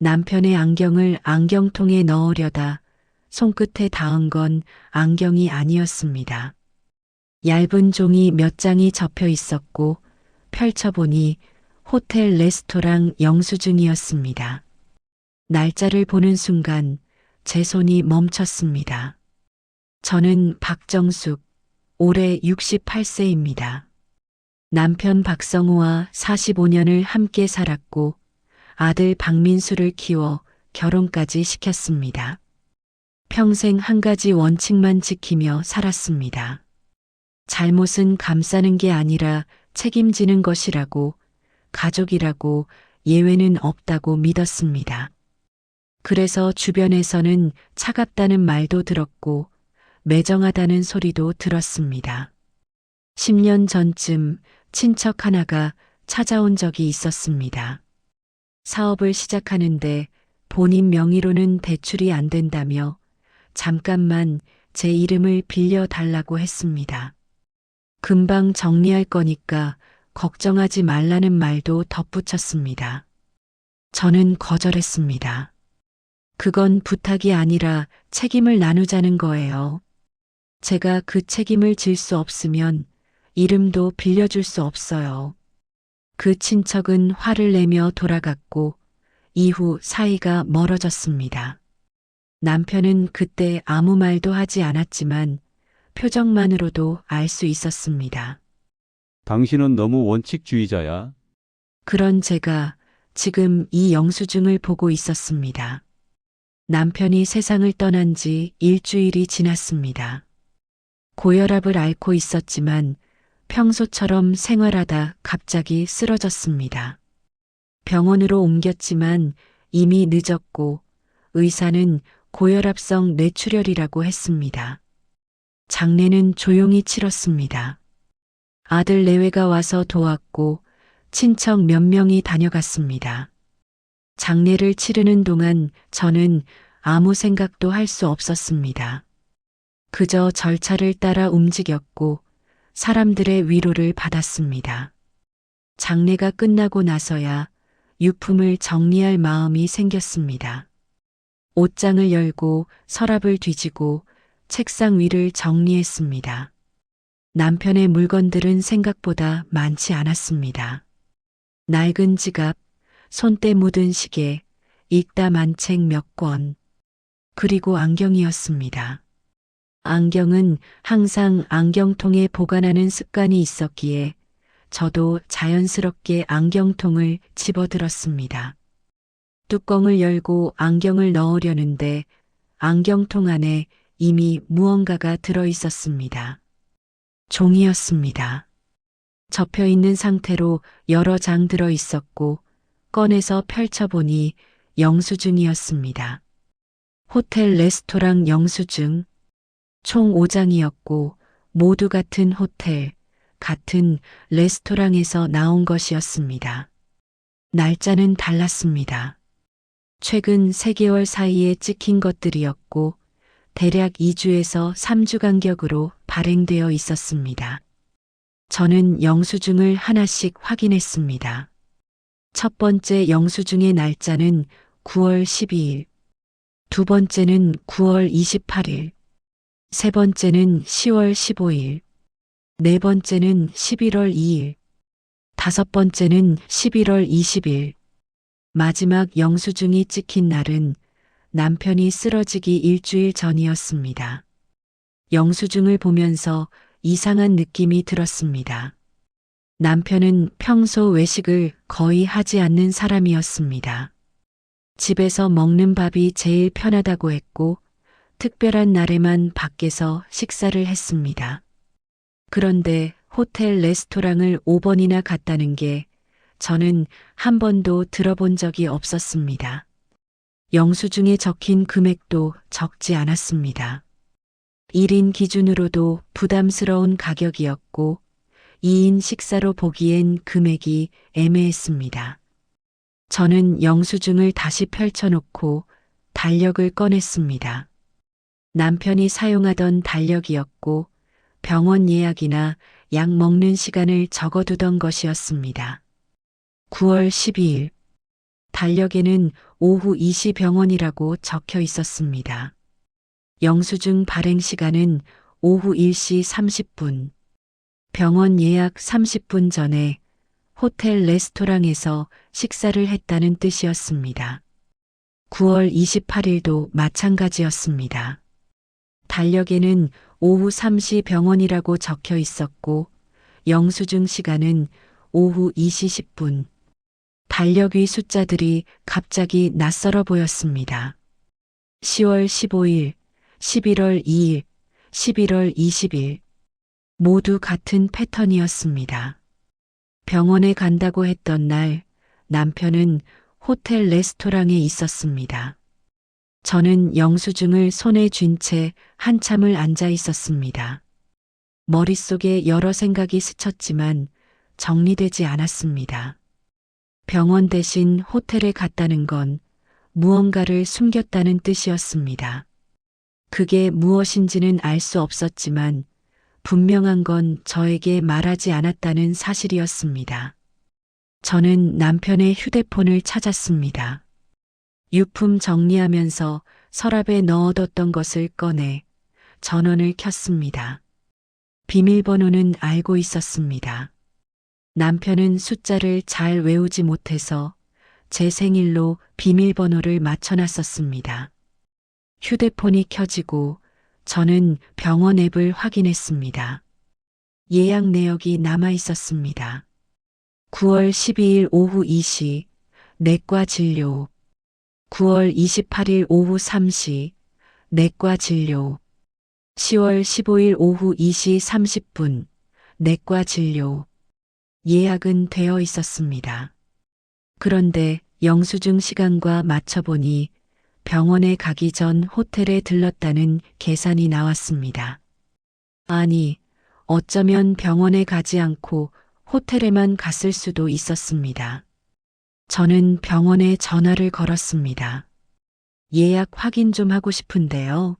남편의 안경을 안경통에 넣으려다 손끝에 닿은 건 안경이 아니었습니다. 얇은 종이 몇 장이 접혀 있었고 펼쳐보니 호텔 레스토랑 영수증이었습니다. 날짜를 보는 순간 제 손이 멈췄습니다. 저는 박정숙, 올해 68세입니다. 남편 박성우와 45년을 함께 살았고 아들 박민수를 키워 결혼까지 시켰습니다. 평생 한 가지 원칙만 지키며 살았습니다. 잘못은 감싸는 게 아니라 책임지는 것이라고, 가족이라고 예외는 없다고 믿었습니다. 그래서 주변에서는 차갑다는 말도 들었고 매정하다는 소리도 들었습니다. 10년 전쯤 친척 하나가 찾아온 적이 있었습니다. 사업을 시작하는데 본인 명의로는 대출이 안 된다며 잠깐만 제 이름을 빌려달라고 했습니다. 금방 정리할 거니까 걱정하지 말라는 말도 덧붙였습니다. 저는 거절했습니다. 그건 부탁이 아니라 책임을 나누자는 거예요. 제가 그 책임을 질 수 없으면 이름도 빌려줄 수 없어요. 그 친척은 화를 내며 돌아갔고 이후 사이가 멀어졌습니다. 남편은 그때 아무 말도 하지 않았지만 표정만으로도 알 수 있었습니다. 당신은 너무 원칙주의자야. 그런 제가 지금 이 영수증을 보고 있었습니다. 남편이 세상을 떠난 지 일주일이 지났습니다. 고혈압을 앓고 있었지만 평소처럼 생활하다 갑자기 쓰러졌습니다. 병원으로 옮겼지만 이미 늦었고 의사는 고혈압성 뇌출혈이라고 했습니다. 장례는 조용히 치렀습니다. 아들 내외가 와서 도왔고 친척 몇 명이 다녀갔습니다. 장례를 치르는 동안 저는 아무 생각도 할 수 없었습니다. 그저 절차를 따라 움직였고 사람들의 위로를 받았습니다. 장례가 끝나고 나서야 유품을 정리할 마음이 생겼습니다. 옷장을 열고 서랍을 뒤지고 책상 위를 정리했습니다. 남편의 물건들은 생각보다 많지 않았습니다. 낡은 지갑, 손때 묻은 시계, 읽다 만 책 몇 권, 그리고 안경이었습니다. 안경은 항상 안경통에 보관하는 습관이 있었기에 저도 자연스럽게 안경통을 집어들었습니다. 뚜껑을 열고 안경을 넣으려는데 안경통 안에 이미 무언가가 들어 있었습니다. 종이였습니다. 접혀 있는 상태로 여러 장 들어 있었고 꺼내서 펼쳐보니 영수증이었습니다. 호텔 레스토랑 영수증, 총 5장이었고 모두 같은 호텔, 같은 레스토랑에서 나온 것이었습니다. 날짜는 달랐습니다. 최근 3개월 사이에 찍힌 것들이었고 대략 2주에서 3주 간격으로 발행되어 있었습니다. 저는 영수증을 하나씩 확인했습니다. 첫 번째 영수증의 날짜는 9월 12일, 두 번째는 9월 28일, 세 번째는 10월 15일, 네 번째는 11월 2일, 다섯 번째는 11월 20일, 마지막 영수증이 찍힌 날은 남편이 쓰러지기 일주일 전이었습니다. 영수증을 보면서 이상한 느낌이 들었습니다. 남편은 평소 외식을 거의 하지 않는 사람이었습니다. 집에서 먹는 밥이 제일 편하다고 했고 특별한 날에만 밖에서 식사를 했습니다. 그런데 호텔 레스토랑을 5번이나 갔다는 게 저는 한 번도 들어본 적이 없었습니다. 영수증에 적힌 금액도 적지 않았습니다. 1인 기준으로도 부담스러운 가격이었고 2인 식사로 보기엔 금액이 애매했습니다. 저는 영수증을 다시 펼쳐놓고 달력을 꺼냈습니다. 남편이 사용하던 달력이었고 병원 예약이나 약 먹는 시간을 적어두던 것이었습니다. 9월 12일, 달력에는 오후 2시 병원이라고 적혀 있었습니다. 영수증 발행 시간은 오후 1시 30분. 병원 예약 30분 전에 호텔 레스토랑에서 식사를 했다는 뜻이었습니다. 9월 28일도 마찬가지였습니다. 달력에는 오후 3시 병원이라고 적혀 있었고 영수증 시간은 오후 2시 10분. 달력 위 숫자들이 갑자기 낯설어 보였습니다. 10월 15일, 11월 2일, 11월 20일. 모두 같은 패턴이었습니다. 병원에 간다고 했던 날 남편은 호텔 레스토랑에 있었습니다. 저는 영수증을 손에 쥔 채 한참을 앉아 있었습니다. 머릿속에 여러 생각이 스쳤지만 정리되지 않았습니다. 병원 대신 호텔에 갔다는 건 무언가를 숨겼다는 뜻이었습니다. 그게 무엇인지는 알 수 없었지만 분명한 건 저에게 말하지 않았다는 사실이었습니다. 저는 남편의 휴대폰을 찾았습니다. 유품 정리하면서 서랍에 넣어뒀던 것을 꺼내 전원을 켰습니다. 비밀번호는 알고 있었습니다. 남편은 숫자를 잘 외우지 못해서 제 생일로 비밀번호를 맞춰놨었습니다. 휴대폰이 켜지고 저는 병원 앱을 확인했습니다. 예약 내역이 남아 있었습니다. 9월 12일 오후 2시 내과 진료. 9월 28일 오후 3시 내과 진료. 10월 15일 오후 2시 30분 내과 진료. 예약은 되어 있었습니다. 그런데 영수증 시간과 맞춰보니 병원에 가기 전 호텔에 들렀다는 계산이 나왔습니다. 아니, 어쩌면 병원에 가지 않고 호텔에만 갔을 수도 있었습니다. 저는 병원에 전화를 걸었습니다. 예약 확인 좀 하고 싶은데요.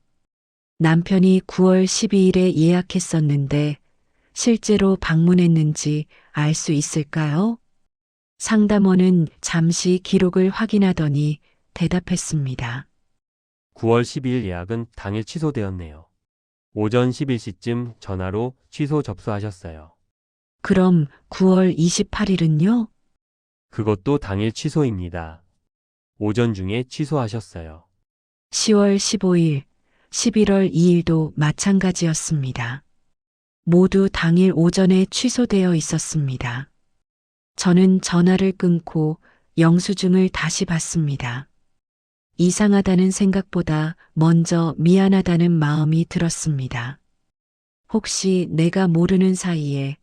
남편이 9월 12일에 예약했었는데 실제로 방문했는지 알 수 있을까요? 상담원은 잠시 기록을 확인하더니 대답했습니다. 9월 12일 예약은 당일 취소되었네요. 오전 11시쯤 전화로 취소 접수하셨어요. 그럼 9월 28일은요? 그것도 당일 취소입니다. 오전 중에 취소하셨어요. 10월 15일, 11월 2일도 마찬가지였습니다. 모두 당일 오전에 취소되어 있었습니다. 저는 전화를 끊고 영수증을 다시 봤습니다. 이상하다는 생각보다 먼저 미안하다는 마음이 들었습니다. 혹시 내가 모르는 사이에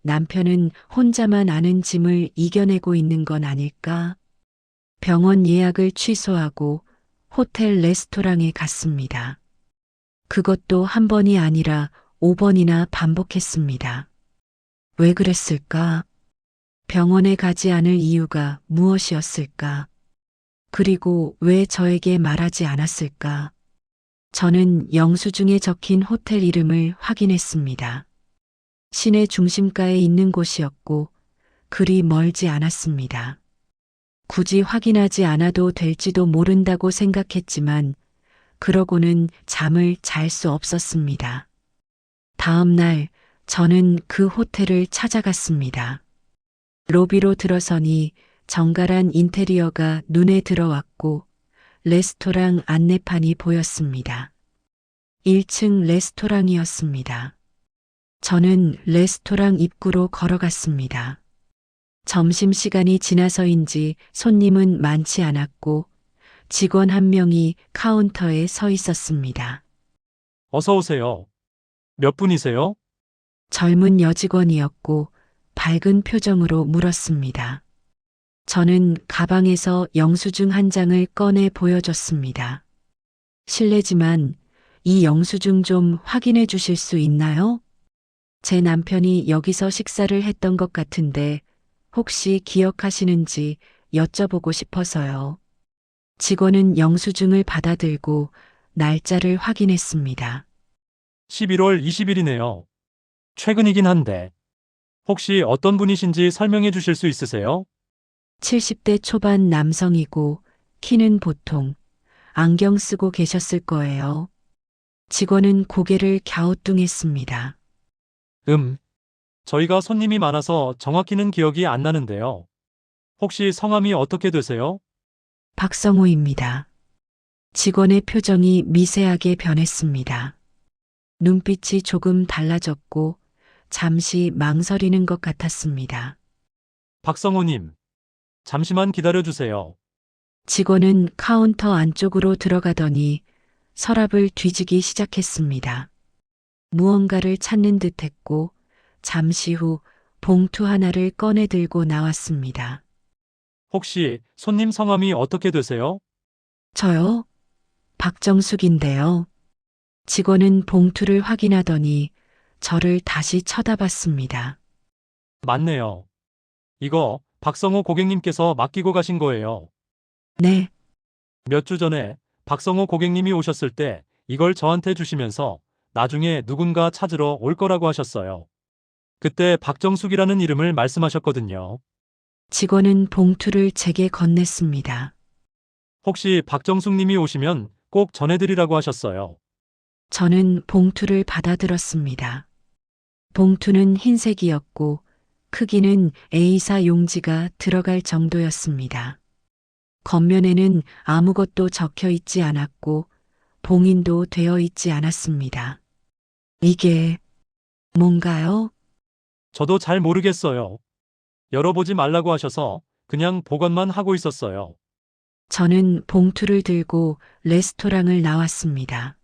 남편은 혼자만 아는 짐을 이겨내고 있는 건 아닐까? 병원 예약을 취소하고 호텔 레스토랑에 갔습니다. 그것도 한 번이 아니라 5번이나 반복했습니다. 왜 그랬을까? 병원에 가지 않을 이유가 무엇이었을까? 그리고 왜 저에게 말하지 않았을까? 저는 영수증에 적힌 호텔 이름을 확인했습니다. 시내 중심가에 있는 곳이었고 그리 멀지 않았습니다. 굳이 확인하지 않아도 될지도 모른다고 생각했지만 그러고는 잠을 잘 수 없었습니다. 다음 날 저는 그 호텔을 찾아갔습니다. 로비로 들어서니 정갈한 인테리어가 눈에 들어왔고 레스토랑 안내판이 보였습니다. 1층 레스토랑이었습니다. 저는 레스토랑 입구로 걸어갔습니다. 점심시간이 지나서인지 손님은 많지 않았고 직원 한 명이 카운터에 서 있었습니다. 어서 오세요. 몇 분이세요? 젊은 여직원이었고 밝은 표정으로 물었습니다. 저는 가방에서 영수증 한 장을 꺼내 보여줬습니다. 실례지만 이 영수증 좀 확인해 주실 수 있나요? 제 남편이 여기서 식사를 했던 것 같은데 혹시 기억하시는지 여쭤보고 싶어서요. 직원은 영수증을 받아들고 날짜를 확인했습니다. 11월 20일이네요. 최근이긴 한데 혹시 어떤 분이신지 설명해 주실 수 있으세요? 70대 초반 남성이고 키는 보통, 안경 쓰고 계셨을 거예요. 직원은 고개를 갸우뚱했습니다. 저희가 손님이 많아서 정확히는 기억이 안 나는데요. 혹시 성함이 어떻게 되세요? 박성호입니다. 직원의 표정이 미세하게 변했습니다. 눈빛이 조금 달라졌고 잠시 망설이는 것 같았습니다. 박성호님, 잠시만 기다려주세요. 직원은 카운터 안쪽으로 들어가더니 서랍을 뒤지기 시작했습니다. 무언가를 찾는 듯 했고 잠시 후 봉투 하나를 꺼내 들고 나왔습니다. 혹시 손님 성함이 어떻게 되세요? 저요? 박정숙인데요. 직원은 봉투를 확인하더니 저를 다시 쳐다봤습니다. 맞네요. 이거 박성호 고객님께서 맡기고 가신 거예요. 네, 몇 주 전에 박성호 고객님이 오셨을 때 이걸 저한테 주시면서 나중에 누군가 찾으러 올 거라고 하셨어요. 그때 박정숙이라는 이름을 말씀하셨거든요. 직원은 봉투를 제게 건넸습니다. 혹시 박정숙 님이 오시면 꼭 전해드리라고 하셨어요. 저는 봉투를 받아들었습니다. 봉투는 흰색이었고 크기는 A사 용지가 들어갈 정도였습니다. 겉면에는 아무것도 적혀 있지 않았고 봉인도 되어 있지 않았습니다. 이게 뭔가요? 저도 잘 모르겠어요. 열어보지 말라고 하셔서 그냥 보관만 하고 있었어요. 저는 봉투를 들고 레스토랑을 나왔습니다.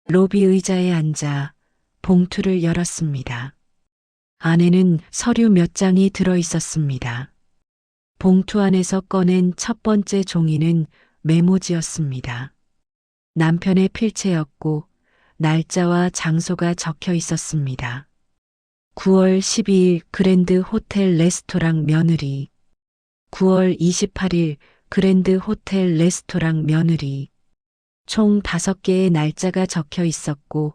로비 의자에 앉아 봉투를 열었습니다. 안에는 서류 몇 장이 들어 있었습니다. 봉투 안에서 꺼낸 첫 번째 종이는 메모지였습니다. 남편의 필체였고 날짜와 장소가 적혀 있었습니다. 9월 12일 그랜드 호텔 레스토랑 며느리. 9월 28일 그랜드 호텔 레스토랑 며느리. 총 5개의 날짜가 적혀 있었고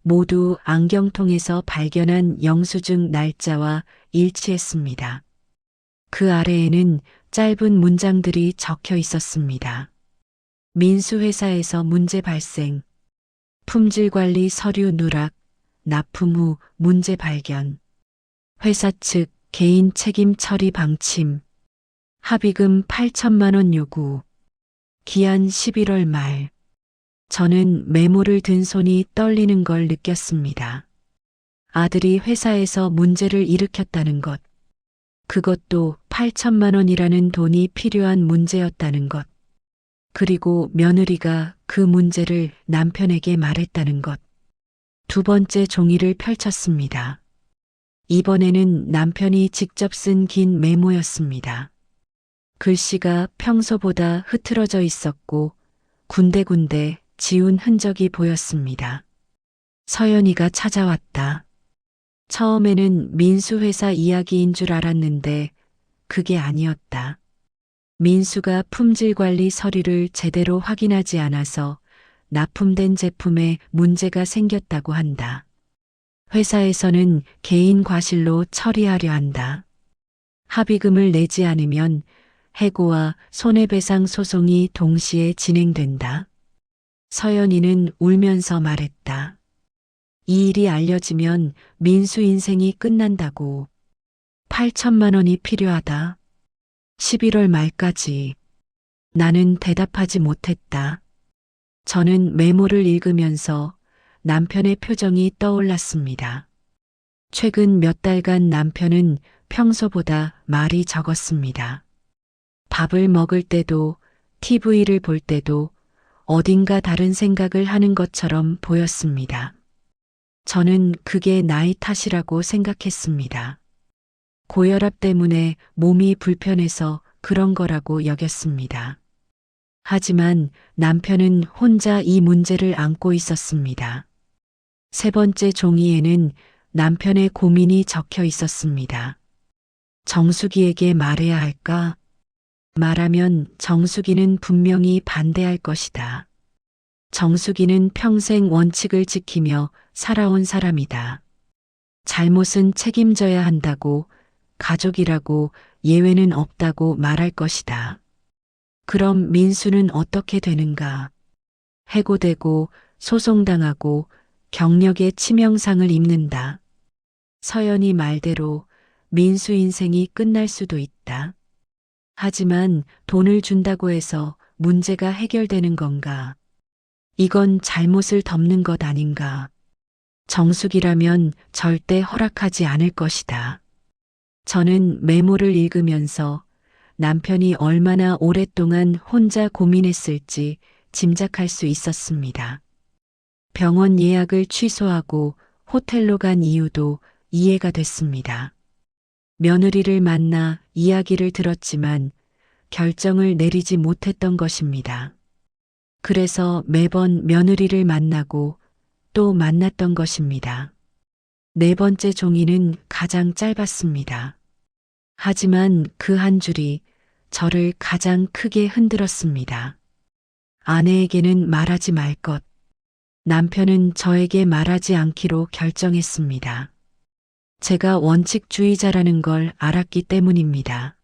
모두 안경통에서 발견한 영수증 날짜와 일치했습니다. 그 아래에는 짧은 문장들이 적혀 있었습니다. 민수회사에서 문제 발생. 품질관리 서류 누락. 납품 후 문제 발견. 회사 측 개인 책임 처리 방침. 합의금 8천만 원 요구. 기한 11월 말. 저는 메모를 든 손이 떨리는 걸 느꼈습니다. 아들이 회사에서 문제를 일으켰다는 것. 그것도 8천만 원이라는 돈이 필요한 문제였다는 것. 그리고 며느리가 그 문제를 남편에게 말했다는 것. 두 번째 종이를 펼쳤습니다. 이번에는 남편이 직접 쓴 긴 메모였습니다. 글씨가 평소보다 흐트러져 있었고 군데군데 지운 흔적이 보였습니다. 서연이가 찾아왔다. 처음에는 민수회사 이야기인 줄 알았는데 그게 아니었다. 민수가 품질관리 서류를 제대로 확인하지 않아서 납품된 제품에 문제가 생겼다고 한다. 회사에서는 개인 과실로 처리하려 한다. 합의금을 내지 않으면 해고와 손해배상 소송이 동시에 진행된다. 서연이는 울면서 말했다. 이 일이 알려지면 민수 인생이 끝난다고. 8천만 원이 필요하다. 11월 말까지. 나는 대답하지 못했다. 저는 메모를 읽으면서 남편의 표정이 떠올랐습니다. 최근 몇 달간 남편은 평소보다 말이 적었습니다. 밥을 먹을 때도 TV를 볼 때도 어딘가 다른 생각을 하는 것처럼 보였습니다. 저는 그게 나이 탓이라고 생각했습니다. 고혈압 때문에 몸이 불편해서 그런 거라고 여겼습니다. 하지만 남편은 혼자 이 문제를 안고 있었습니다. 세 번째 종이에는 남편의 고민이 적혀 있었습니다. 정수기에게 말해야 할까? 말하면 정수기는 분명히 반대할 것이다. 정수기는 평생 원칙을 지키며 살아온 사람이다. 잘못은 책임져야 한다고 가족이라고 예외는 없다고 말할 것이다. 그럼 민수는 어떻게 되는가? 해고되고 소송당하고 경력의 치명상을 입는다. 서연이 말대로 민수 인생이 끝날 수도 있다. 하지만 돈을 준다고 해서 문제가 해결되는 건가? 이건 잘못을 덮는 것 아닌가? 정숙이라면 절대 허락하지 않을 것이다. 저는 메모를 읽으면서 남편이 얼마나 오랫동안 혼자 고민했을지 짐작할 수 있었습니다. 병원 예약을 취소하고 호텔로 간 이유도 이해가 됐습니다. 며느리를 만나 이야기를 들었지만 결정을 내리지 못했던 것입니다. 그래서 매번 며느리를 만나고 또 만났던 것입니다. 네 번째 종이는 가장 짧았습니다. 하지만 그 한 줄이 저를 가장 크게 흔들었습니다. 아내에게는 말하지 말 것. 남편은 저에게 말하지 않기로 결정했습니다. 제가 원칙주의자라는 걸 알았기 때문입니다.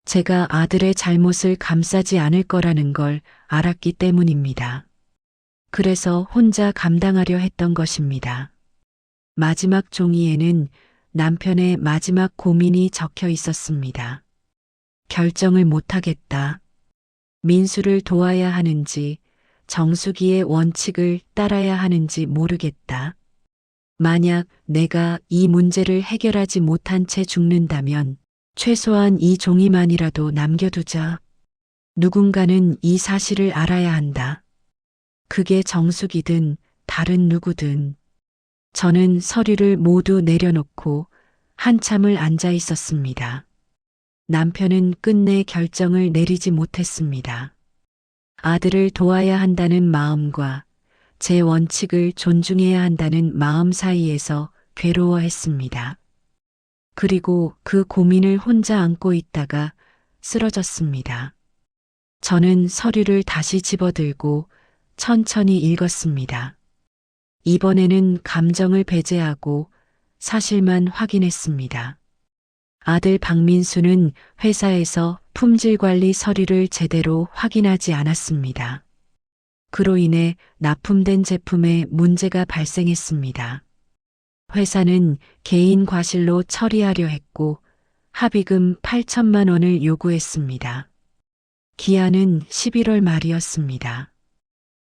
제가 아들의 잘못을 감싸지 않을 거라는 걸 알았기 때문입니다. 그래서 혼자 감당하려 했던 것입니다. 마지막 종이에는 남편의 마지막 고민이 적혀 있었습니다. 결정을 못하겠다. 민수를 도와야 하는지 정수기의 원칙을 따라야 하는지 모르겠다. 만약 내가 이 문제를 해결하지 못한 채 죽는다면 최소한 이 종이만이라도 남겨두자. 누군가는 이 사실을 알아야 한다. 그게 정숙이든 다른 누구든. 저는 서류를 모두 내려놓고 한참을 앉아 있었습니다. 남편은 끝내 결정을 내리지 못했습니다. 아들을 도와야 한다는 마음과 제 원칙을 존중해야 한다는 마음 사이에서 괴로워했습니다. 그리고 그 고민을 혼자 안고 있다가 쓰러졌습니다. 저는 서류를 다시 집어들고 천천히 읽었습니다. 이번에는 감정을 배제하고 사실만 확인했습니다. 아들 박민수는 회사에서 품질관리 서류를 제대로 확인하지 않았습니다. 그로 인해 납품된 제품에 문제가 발생했습니다. 회사는 개인 과실로 처리하려 했고 합의금 8천만 원을 요구했습니다. 기한은 11월 말이었습니다.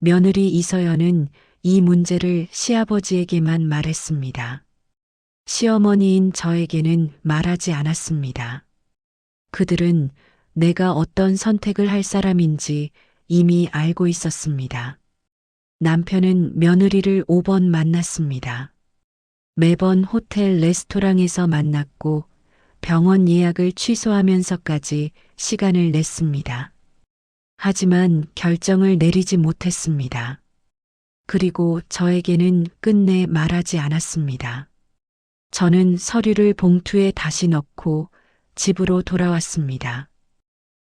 며느리 이서연은 이 문제를 시아버지에게만 말했습니다. 시어머니인 저에게는 말하지 않았습니다. 그들은 내가 어떤 선택을 할 사람인지 이미 알고 있었습니다. 남편은 며느리를 5번 만났습니다. 매번 호텔 레스토랑에서 만났고 병원 예약을 취소하면서까지 시간을 냈습니다. 하지만 결정을 내리지 못했습니다. 그리고 저에게는 끝내 말하지 않았습니다. 저는 서류를 봉투에 다시 넣고 집으로 돌아왔습니다.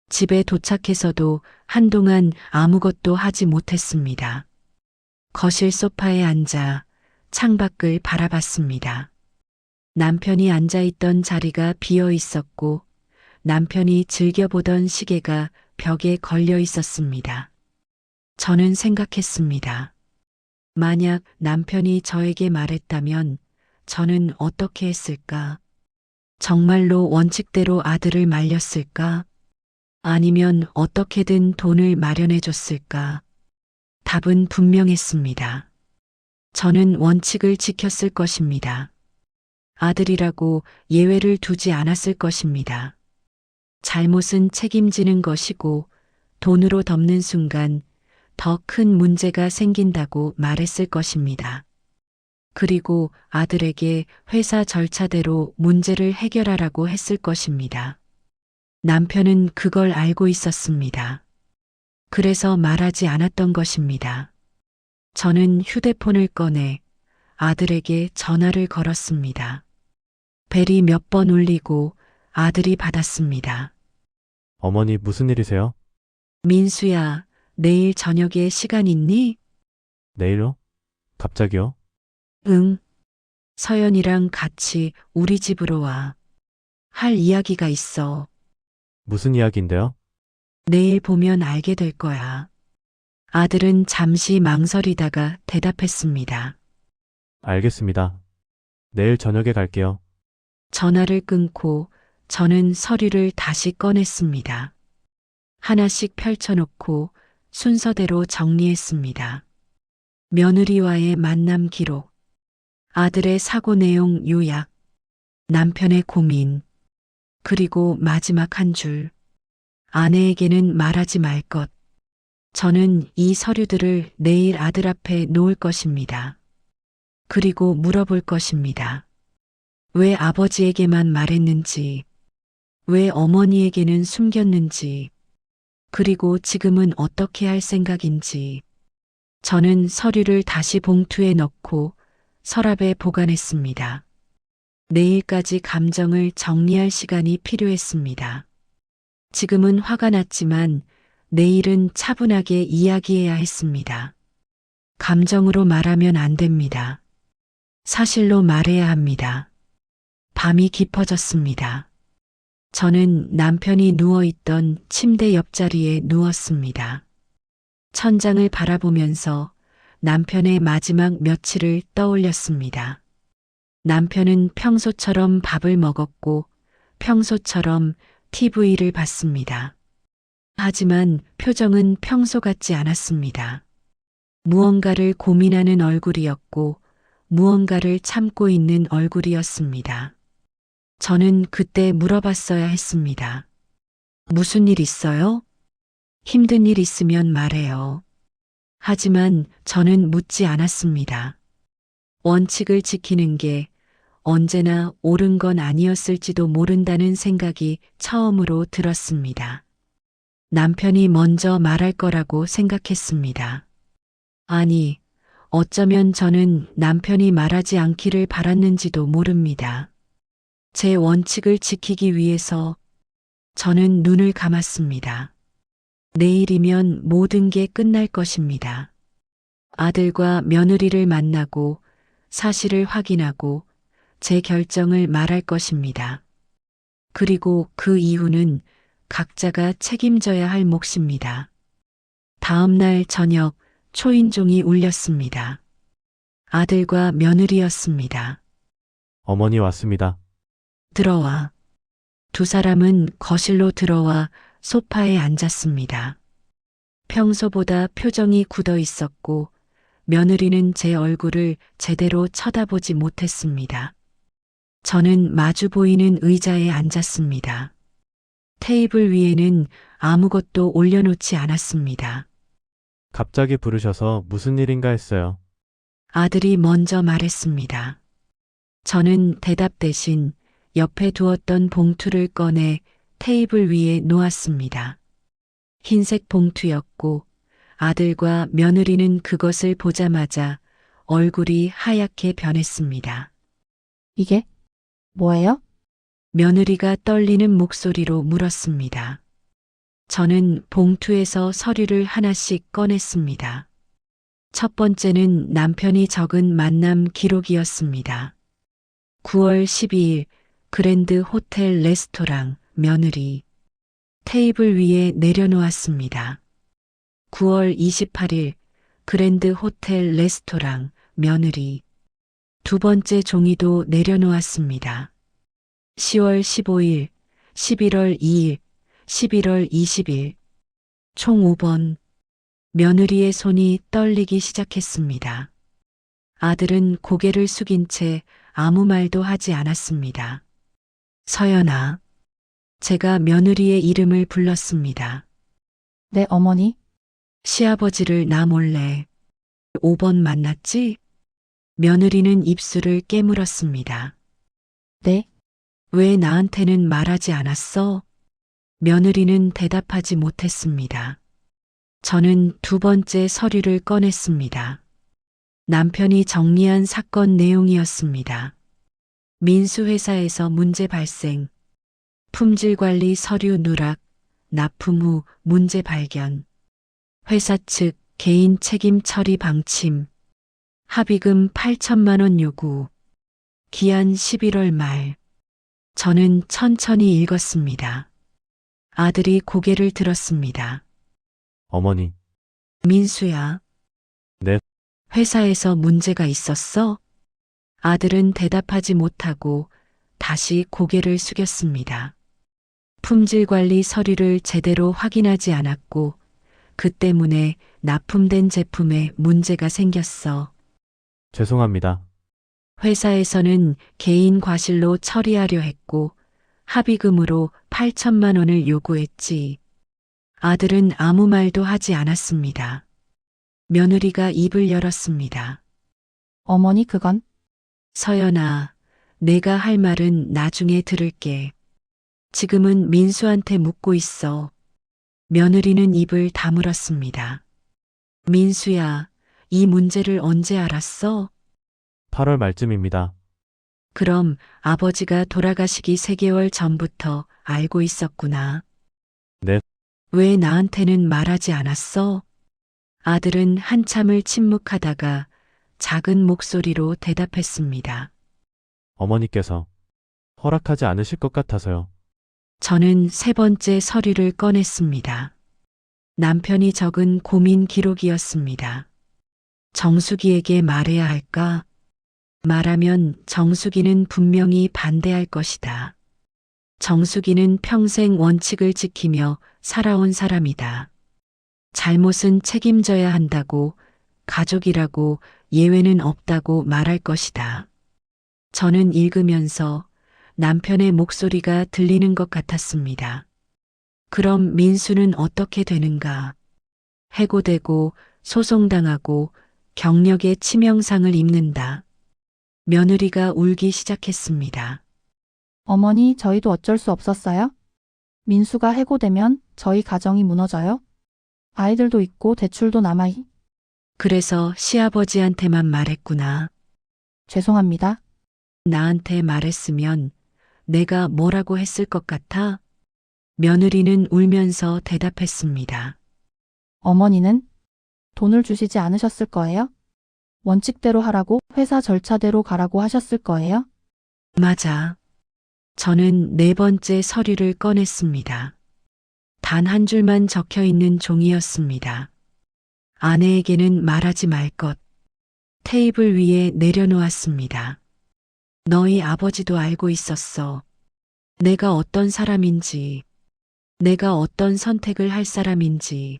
집에 도착해서도 한동안 아무것도 하지 못했습니다. 거실 소파에 앉아 창밖을 바라봤습니다. 남편이 앉아있던 자리가 비어 있었고 남편이 즐겨보던 시계가 벽에 걸려 있었습니다. 저는 생각했습니다. 만약 남편이 저에게 말했다면 저는 어떻게 했을까? 정말로 원칙대로 아들을 말렸을까? 아니면 어떻게든 돈을 마련해 줬을까? 답은 분명했습니다. 저는 원칙을 지켰을 것입니다. 아들이라고 예외를 두지 않았을 것입니다. 잘못은 책임지는 것이고 돈으로 덮는 순간 더 큰 문제가 생긴다고 말했을 것입니다. 그리고 아들에게 회사 절차대로 문제를 해결하라고 했을 것입니다. 남편은 그걸 알고 있었습니다. 그래서 말하지 않았던 것입니다. 저는 휴대폰을 꺼내 아들에게 전화를 걸었습니다. 벨이 몇 번 울리고 아들이 받았습니다. 어머니 무슨 일이세요? 민수야, 내일 저녁에 시간 있니? 내일요? 갑자기요? 응. 서연이랑 같이 우리 집으로 와. 할 이야기가 있어. 무슨 이야기인데요? 내일 보면 알게 될 거야. 아들은 잠시 망설이다가 대답했습니다. 알겠습니다. 내일 저녁에 갈게요. 전화를 끊고 저는 서류를 다시 꺼냈습니다. 하나씩 펼쳐놓고 순서대로 정리했습니다. 며느리와의 만남 기록, 아들의 사고 내용 요약, 남편의 고민, 그리고 마지막 한 줄. 아내에게는 말하지 말 것. 저는 이 서류들을 내일 아들 앞에 놓을 것입니다. 그리고 물어볼 것입니다. 왜 아버지에게만 말했는지, 왜 어머니에게는 숨겼는지, 그리고 지금은 어떻게 할 생각인지. 저는 서류를 다시 봉투에 넣고 서랍에 보관했습니다. 내일까지 감정을 정리할 시간이 필요했습니다. 지금은 화가 났지만 내일은 차분하게 이야기해야 했습니다. 감정으로 말하면 안 됩니다. 사실로 말해야 합니다. 밤이 깊어졌습니다. 저는 남편이 누워있던 침대 옆자리에 누웠습니다. 천장을 바라보면서 남편의 마지막 며칠을 떠올렸습니다. 남편은 평소처럼 밥을 먹었고 평소처럼 TV를 봤습니다. 하지만 표정은 평소 같지 않았습니다. 무언가를 고민하는 얼굴이었고 무언가를 참고 있는 얼굴이었습니다. 저는 그때 물어봤어야 했습니다. 무슨 일 있어요? 힘든 일 있으면 말해요. 하지만 저는 묻지 않았습니다. 원칙을 지키는 게 언제나 옳은 건 아니었을지도 모른다는 생각이 처음으로 들었습니다. 남편이 먼저 말할 거라고 생각했습니다. 아니, 어쩌면 저는 남편이 말하지 않기를 바랐는지도 모릅니다. 제 원칙을 지키기 위해서 저는 눈을 감았습니다. 내일이면 모든 게 끝날 것입니다. 아들과 며느리를 만나고 사실을 확인하고 제 결정을 말할 것입니다. 그리고 그 이후는 각자가 책임져야 할 몫입니다. 다음 날 저녁 초인종이 울렸습니다. 아들과 며느리였습니다. 어머니 왔습니다. 들어와. 두 사람은 거실로 들어와 소파에 앉았습니다. 평소보다 표정이 굳어 있었고 며느리는 제 얼굴을 제대로 쳐다보지 못했습니다. 저는 마주 보이는 의자에 앉았습니다. 테이블 위에는 아무것도 올려놓지 않았습니다. 갑자기 부르셔서 무슨 일인가 했어요. 아들이 먼저 말했습니다. 저는 대답 대신 옆에 두었던 봉투를 꺼내 테이블 위에 놓았습니다. 흰색 봉투였고 아들과 며느리는 그것을 보자마자 얼굴이 하얗게 변했습니다. 이게 뭐예요? 며느리가 떨리는 목소리로 물었습니다. 저는 봉투에서 서류를 하나씩 꺼냈습니다. 첫 번째는 남편이 적은 만남 기록이었습니다. 9월 12일 그랜드 호텔 레스토랑 며느리. 테이블 위에 내려놓았습니다. 9월 28일 그랜드 호텔 레스토랑 며느리. 두 번째 종이도 내려놓았습니다. 10월 15일, 11월 2일, 11월 20일. 총 5번. 며느리의 손이 떨리기 시작했습니다. 아들은 고개를 숙인 채 아무 말도 하지 않았습니다. 서연아. 제가 며느리의 이름을 불렀습니다. 네, 어머니. 시아버지를 나 몰래 5번 만났지? 며느리는 입술을 깨물었습니다. 네, 왜 나한테는 말하지 않았어? 며느리는 대답하지 못했습니다. 저는 두 번째 서류를 꺼냈습니다. 남편이 정리한 사건 내용이었습니다. 민수회사에서 문제 발생, 품질관리 서류 누락, 납품 후 문제 발견, 회사 측 개인 책임 처리 방침, 합의금 8천만 원 요구, 기한 11월 말, 저는 천천히 읽었습니다. 아들이 고개를 들었습니다. 어머니, 민수야. 네. 회사에서 문제가 있었어? 아들은 대답하지 못하고 다시 고개를 숙였습니다. 품질 관리 서류를 제대로 확인하지 않았고 그 때문에 납품된 제품에 문제가 생겼어. 죄송합니다. 회사에서는 개인 과실로 처리하려 했고 합의금으로 8천만 원을 요구했지. 아들은 아무 말도 하지 않았습니다. 며느리가 입을 열었습니다. 어머니, 그건 서연아, 내가 할 말은 나중에 들을게. 지금은 민수한테 묻고 있어. 며느리는 입을 다물었습니다. 민수야, 이 문제를 언제 알았어? 8월 말쯤입니다. 그럼 아버지가 돌아가시기 3개월 전부터 알고 있었구나. 네. 왜 나한테는 말하지 않았어? 아들은 한참을 침묵하다가 작은 목소리로 대답했습니다. 어머니께서 허락하지 않으실 것 같아서요. 저는 3번째 서류를 꺼냈습니다. 남편이 적은 고민 기록이었습니다. 정수기에게 말해야 할까? 말하면 정수기는 분명히 반대할 것이다. 정수기는 평생 원칙을 지키며 살아온 사람이다. 잘못은 책임져야 한다고, 가족이라고 예외는 없다고 말할 것이다. 저는 읽으면서 남편의 목소리가 들리는 것 같았습니다. 그럼 민수는 어떻게 되는가? 해고되고 소송당하고 경력의 치명상을 입는다. 며느리가 울기 시작했습니다. 어머니, 저희도 어쩔 수 없었어요? 민수가 해고되면 저희 가정이 무너져요? 아이들도 있고 대출도 남아이. 그래서 시아버지한테만 말했구나. 죄송합니다. 나한테 말했으면 내가 뭐라고 했을 것 같아? 며느리는 울면서 대답했습니다. 어머니는 돈을 주시지 않으셨을 거예요? 원칙대로 하라고 회사 절차대로 가라고 하셨을 거예요? 맞아. 저는 4번째 서류를 꺼냈습니다. 단 한 줄만 적혀 있는 종이였습니다. 아내에게는 말하지 말 것. 테이블 위에 내려놓았습니다. 너희 아버지도 알고 있었어. 내가 어떤 사람인지, 내가 어떤 선택을 할 사람인지.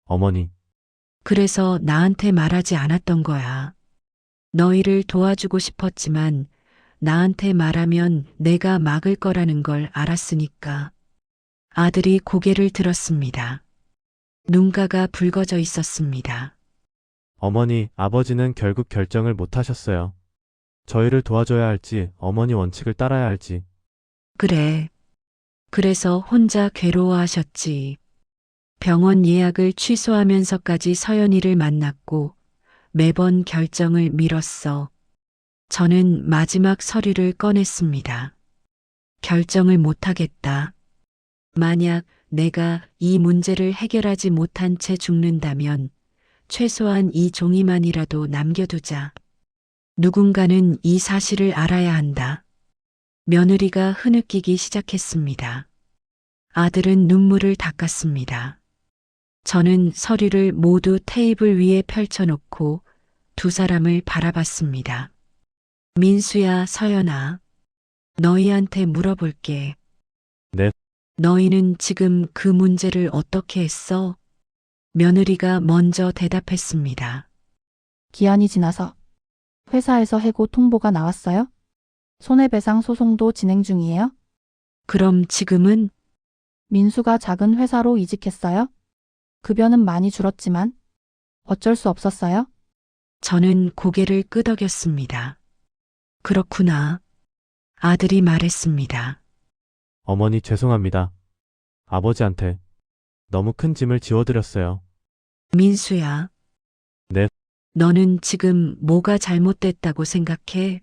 어머니, 그래서 나한테 말하지 않았던 거야. 너희를 도와주고 싶었지만 나한테 말하면 내가 막을 거라는 걸 알았으니까. 아들이 고개를 들었습니다. 눈가가 붉어져 있었습니다. 어머니, 아버지는 결국 결정을 못 하셨어요. 저희를 도와줘야 할지, 어머니 원칙을 따라야 할지. 그래. 그래서 혼자 괴로워하셨지. 병원 예약을 취소하면서까지 서연이를 만났고 매번 결정을 미뤘어. 저는 마지막 서류를 꺼냈습니다. 결정을 못하겠다. 만약 내가 이 문제를 해결하지 못한 채 죽는다면 최소한 이 종이만이라도 남겨두자. 누군가는 이 사실을 알아야 한다. 며느리가 흐느끼기 시작했습니다. 아들은 눈물을 닦았습니다. 저는 서류를 모두 테이블 위에 펼쳐놓고 두 사람을 바라봤습니다. 민수야, 서연아. 너희한테 물어볼게. 네. 너희는 지금 그 문제를 어떻게 했어? 며느리가 먼저 대답했습니다. 기한이 지나서 회사에서 해고 통보가 나왔어요? 손해배상 소송도 진행 중이에요? 그럼 지금은? 민수가 작은 회사로 이직했어요? 급여는 많이 줄었지만 어쩔 수 없었어요? 저는 고개를 끄덕였습니다. 그렇구나. 아들이 말했습니다. 어머니 죄송합니다. 아버지한테 너무 큰 짐을 지워드렸어요. 민수야. 네. 너는 지금 뭐가 잘못됐다고 생각해?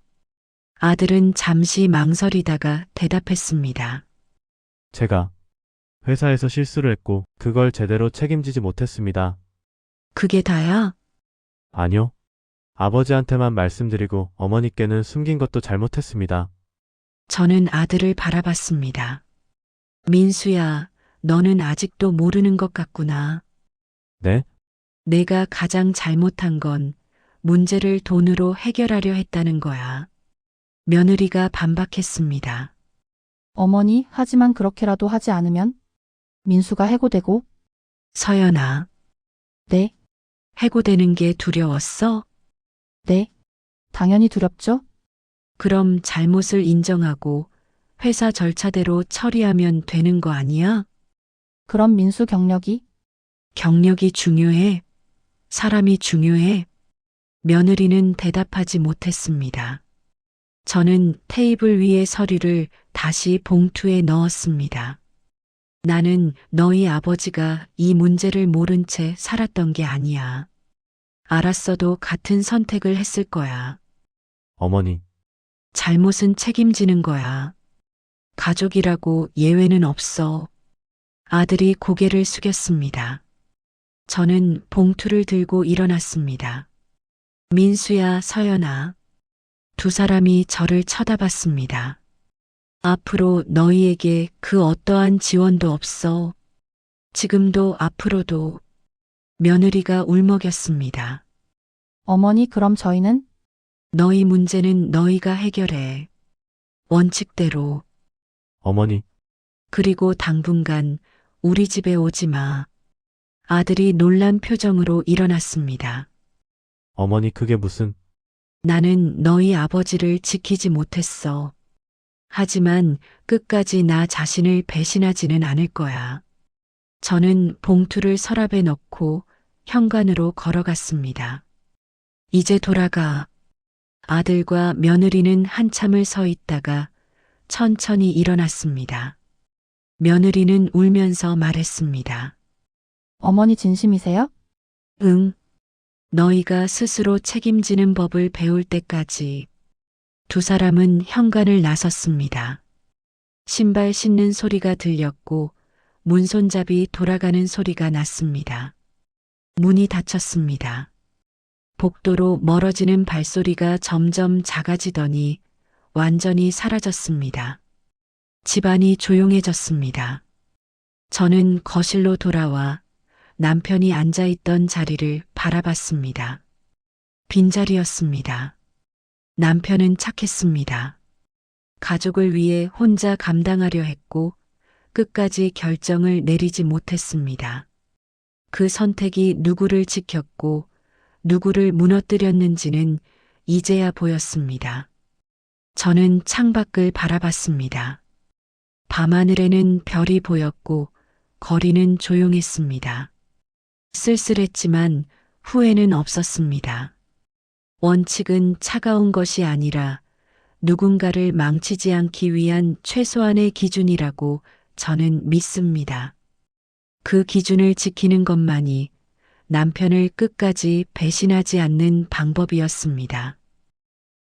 아들은 잠시 망설이다가 대답했습니다. 제가 회사에서 실수를 했고 그걸 제대로 책임지지 못했습니다. 그게 다야? 아니요. 아버지한테만 말씀드리고 어머니께는 숨긴 것도 잘못했습니다. 저는 아들을 바라봤습니다. 민수야, 너는 아직도 모르는 것 같구나. 네? 내가 가장 잘못한 건 문제를 돈으로 해결하려 했다는 거야. 며느리가 반박했습니다. 어머니, 하지만 그렇게라도 하지 않으면 민수가 해고되고, 서연아, 네, 해고되는 게 두려웠어? 네, 당연히 두렵죠? 그럼 잘못을 인정하고 회사 절차대로 처리하면 되는 거 아니야? 그럼 민수 경력이 경력이 중요해. 사람이 중요해. 며느리는 대답하지 못했습니다. 저는 테이블 위에 서류를 다시 봉투에 넣었습니다. 나는 너희 아버지가 이 문제를 모른 채 살았던 게 아니야. 알았어도 같은 선택을 했을 거야. 어머니, 잘못은 책임지는 거야. 가족이라고 예외는 없어. 아들이 고개를 숙였습니다. 저는 봉투를 들고 일어났습니다. 민수야, 서연아. 두 사람이 저를 쳐다봤습니다. 앞으로 너희에게 그 어떠한 지원도 없어. 지금도 앞으로도. 며느리가 울먹였습니다. 어머니, 그럼 저희는 너희 문제는 너희가 해결해. 원칙대로. 어머니, 그리고 당분간 우리 집에 오지 마. 아들이 놀란 표정으로 일어났습니다. 어머니 그게 무슨, 나는 너희 아버지를 지키지 못했어. 하지만 끝까지 나 자신을 배신하지는 않을 거야. 저는 봉투를 서랍에 넣고 현관으로 걸어갔습니다. 이제 돌아가. 아들과 며느리는 한참을 서 있다가 천천히 일어났습니다. 며느리는 울면서 말했습니다. 어머니 진심이세요? 응. 너희가 스스로 책임지는 법을 배울 때까지. 두 사람은 현관을 나섰습니다. 신발 신는 소리가 들렸고 문손잡이 돌아가는 소리가 났습니다. 문이 닫혔습니다. 복도로 멀어지는 발소리가 점점 작아지더니 완전히 사라졌습니다. 집안이 조용해졌습니다. 저는 거실로 돌아와 남편이 앉아있던 자리를 바라봤습니다. 빈자리였습니다. 남편은 착했습니다. 가족을 위해 혼자 감당하려 했고 끝까지 결정을 내리지 못했습니다. 그 선택이 누구를 지켰고 누구를 무너뜨렸는지는 이제야 보였습니다. 저는 창밖을 바라봤습니다. 밤하늘에는 별이 보였고 거리는 조용했습니다. 쓸쓸했지만 후회는 없었습니다. 원칙은 차가운 것이 아니라 누군가를 망치지 않기 위한 최소한의 기준이라고 저는 믿습니다. 그 기준을 지키는 것만이 남편을 끝까지 배신하지 않는 방법이었습니다.